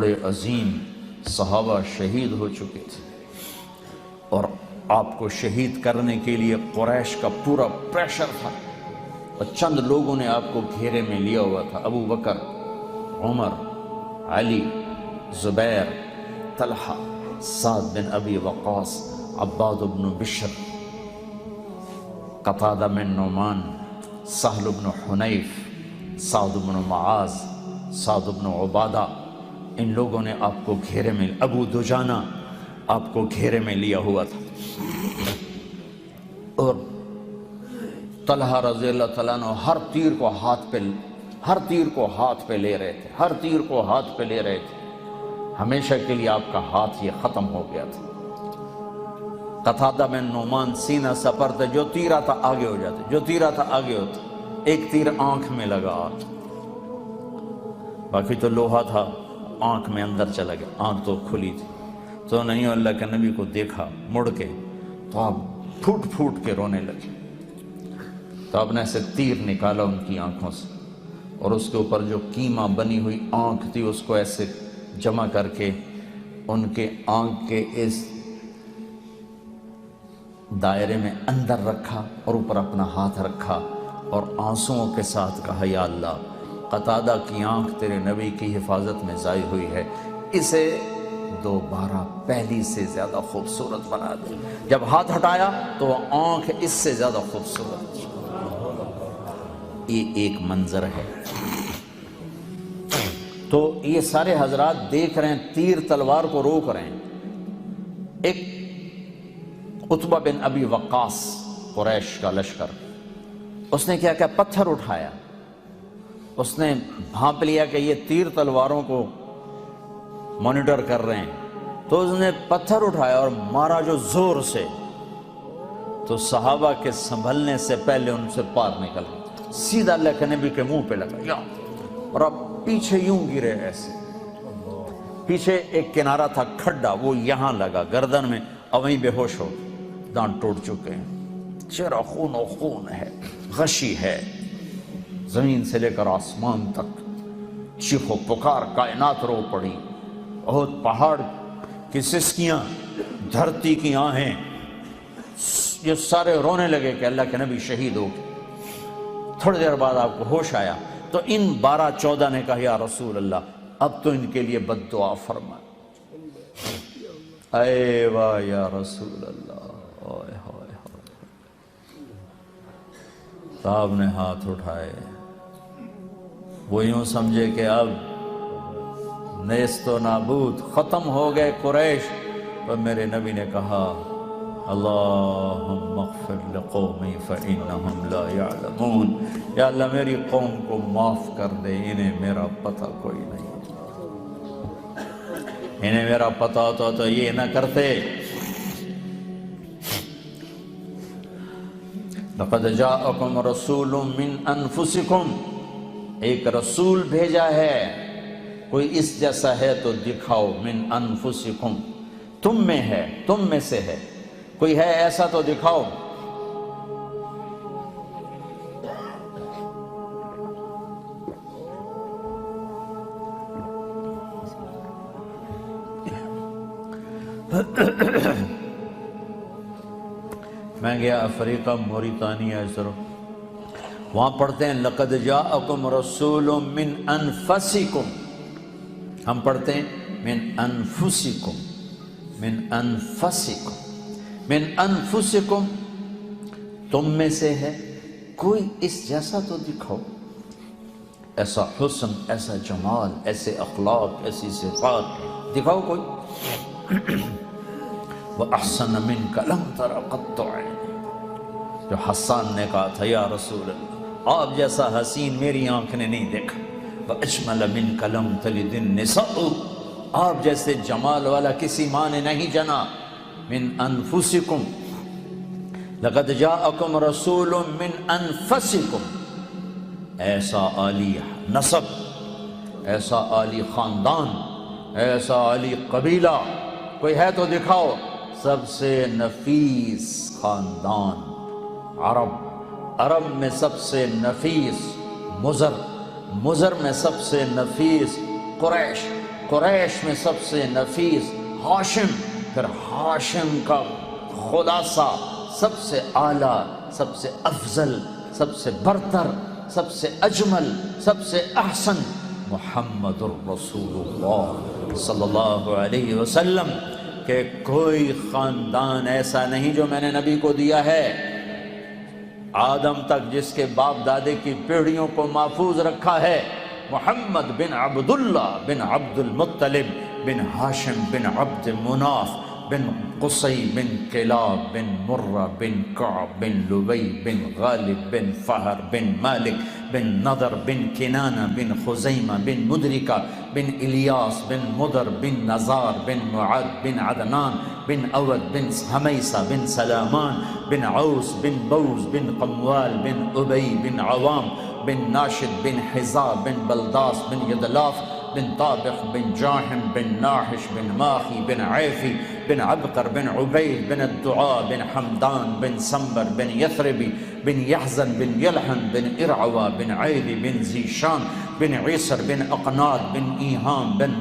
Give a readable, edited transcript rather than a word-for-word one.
بڑے عظیم صحابہ شہید ہو چکے تھے، اور آپ کو شہید کرنے کے لیے قریش کا پورا پریشر تھا، اور چند لوگوں نے آپ کو گھیرے میں لیا ہوا تھا، ابو بکر، عمر، علی، زبیر، طلحہ، سعد بن ابی وقاص، عباد بن بشر، قتادہ بن نعمان، سہل بن حنیف، سعد بن معاذ، سعد بن عبادہ، ان لوگوں نے آپ کو گھیرے میں، ابو دجانہ آپ کو گھیرے میں لیا ہوا تھا، اور طلحہ رضی اللہ تعالیٰ عنہ ہر تیر کو ہاتھ پہ لے رہے تھے، ہر تیر کو ہاتھ پہ لے رہے تھے، ہمیشہ کے لیے آپ کا ہاتھ یہ ختم ہو گیا تھا۔ قتادہ بن نعمان سینہ سپر تھے، جو تیر آتا آگے ہو جاتے، جو تیر آتا آگے ہوتا، ایک تیر آنکھ میں لگا، باقی تو لوہا تھا، آنکھ میں اندر چلا گیا، آنکھ تو کھلی تھی، تو نہیں اللہ کے نبی کو دیکھا مڑ کے تو آپ پھوٹ پھوٹ کے رونے لگے، تو آپ نے ایسے تیر نکالا ان کی آنکھوں سے، اور اس کے اوپر جو کیما بنی ہوئی آنکھ تھی اس کو ایسے جمع کر کے ان کے آنکھ کے اس دائرے میں اندر رکھا، اور اوپر اپنا ہاتھ رکھا، اور آنسوؤں کے ساتھ کہا یا اللہ، قتادہ کی آنکھ تیرے نبی کی حفاظت میں ضائع ہوئی ہے، اسے دوبارہ پہلی سے زیادہ خوبصورت بنا دے۔ جب ہاتھ ہٹایا تو آنکھ اس سے زیادہ خوبصورت، یہ ایک منظر ہے۔ تو یہ سارے حضرات دیکھ رہے ہیں، تیر تلوار کو روک رہے ہیں۔ ایک عتبہ بن ابی وقاص، قریش کا لشکر، اس نے کیا کیا، پتھر اٹھایا، اس نے بھانپ لیا کہ یہ تیر تلواروں کو مانیٹر کر رہے ہیں، تو اس نے پتھر اٹھایا اور مارا جو زور سے، تو صحابہ کے سنبھلنے سے پہلے ان سے پار نکل گیا، سیدھا اللہ کے نبی کے منہ پہ لگا، اور اب پیچھے یوں گرے ایسے، پیچھے ایک کنارہ تھا کھڈا، وہ یہاں لگا گردن میں، اور وہیں بے ہوش ہو، دانت ٹوٹ چکے ہیں، چہرہ خون و خون ہے، غشی ہے، زمین سے لے کر آسمان تک چیخ و پکار، کائنات رو پڑی، بہت پہاڑ کی سسکیاں، دھرتی کی آہیں، یہ سارے رونے لگے کہ اللہ کے نبی شہید ہو گئے۔ تھوڑی دیر بعد آپ کو ہوش آیا، تو ان 12-14 نے کہا یا رسول اللہ اب تو ان کے لیے بد دعا فرما۔ اے واہ یا رسول اللہ، صاحب نے ہاتھ اٹھائے، وہ یوں سمجھے کہ اب نیست و نابود، ختم ہو گئے قریش، پر میرے نبی نے کہا اللہم اغفر لقومی فإنہم لا یعلمون، یا اللہ میری قوم کو معاف کر دے، انہیں میرا پتہ کوئی نہیں، انہیں میرا پتہ ہوتا تو یہ نہ کرتے۔ لقد جاءکم رسول من انفسکم، ایک رسول بھیجا ہے، کوئی اس جیسا ہے تو دکھاؤ، من انفسکم، تم میں ہے، تم میں سے ہے، کوئی ہے ایسا تو دکھاؤ۔ میں گیا افریقہ، موریتانیہ، وہاں پڑھتے ہیں لقد جاءکم رسول من انفسکم، ہم پڑھتے ہیں من انفسکم، من انفسکم، من انفسکم، تم میں سے ہے، کوئی اس جیسا تو دکھاؤ، ایسا حسن، ایسا جمال، ایسے اخلاق، ایسی صفات دکھاؤ کوئی۔ وَأَحْسَنَ مِنْكَ لَمْ تَرَ قَطُّ عَيْنٍ، جو حسان نے کہا تھا یا رسول اللہ آپ جیسا حسین میری آنکھ نے نہیں دیکھا۔ وَأَجْمَلَ مِنْكَ لَمْ تَلِدِ النِّسَاءُ، آپ جیسے جمال والا کسی ماں نے نہیں جنا۔ من انفسکم، لقد جاءکم رسول من انفسکم، ایسا عالی نسب، ایسا عالی خاندان، ایسا عالی قبیلہ، کوئی ہے تو دکھاؤ۔ سب سے نفیس خاندان عرب، عرب میں سب سے نفیس مضر، مضر میں سب سے نفیس قریش، قریش میں سب سے نفیس ہاشم، پھر ہاشم کا خلاصہ سب سے اعلیٰ، سب سے افضل، سب سے برتر، سب سے اجمل، سب سے احسن محمد الرسول اللہ صلی اللہ علیہ وسلم، کہ کوئی خاندان ایسا نہیں جو میں نے نبی کو دیا ہے آدم تک جس کے باپ دادے کی پیڑھیوں کو محفوظ رکھا ہے۔ محمد بن عبداللہ بن عبد المطلب بن ہاشم بن عبد مناف بن قصی بن کلاب بن مرہ بن کعب بن لبی بن غالب بن فہر بن مالک بن نضر بن کنانہ بن خزیمہ بن مدرکہ بن الیاس بن مدر بن نزار بن معد بن عدنان بن اود بن حمیسہ بن سلامان بن عوس بن بوز بن قموال بن ابی بن عوام بن ناشد بن حزا بن بلداس بن یدلاف بن طابق بن جاحم بن ناحش بن ماخی بن عیفی بن عبقر بن عبید بن الدعاء بن حمدان بن سنبر بن یثربی بن یحزن بن یلحن بن ارعوى بن عیلی بن زیشان بن عیسر بن اقناد بن ایہام بن